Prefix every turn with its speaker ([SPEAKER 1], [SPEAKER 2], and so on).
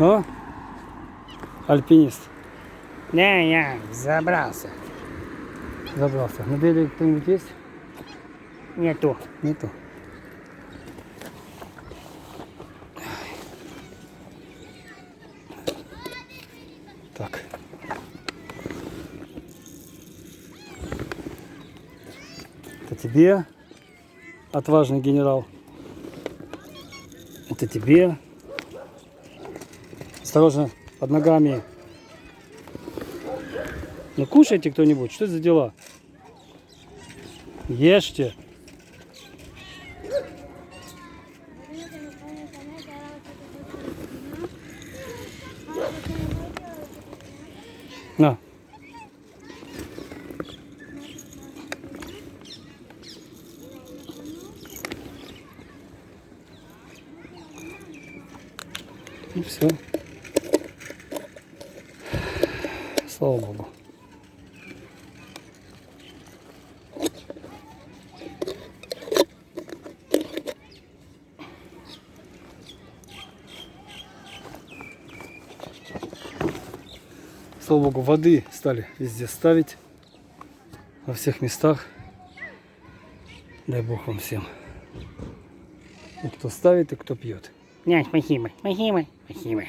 [SPEAKER 1] О, альпинист. Не, я забрался. Забрался. На береге кто-нибудь есть? Нету. Нету. Так. Это тебе, отважный генерал. Это тебе. Осторожно, под ногами. Ну кушайте кто-нибудь, что это за дела? Ешьте. На. И все. Слава Богу. Слава Богу, воды стали везде ставить. Во всех местах. Дай Бог вам всем. И кто ставит, и кто пьет. Нет, спасибо, спасибо, спасибо.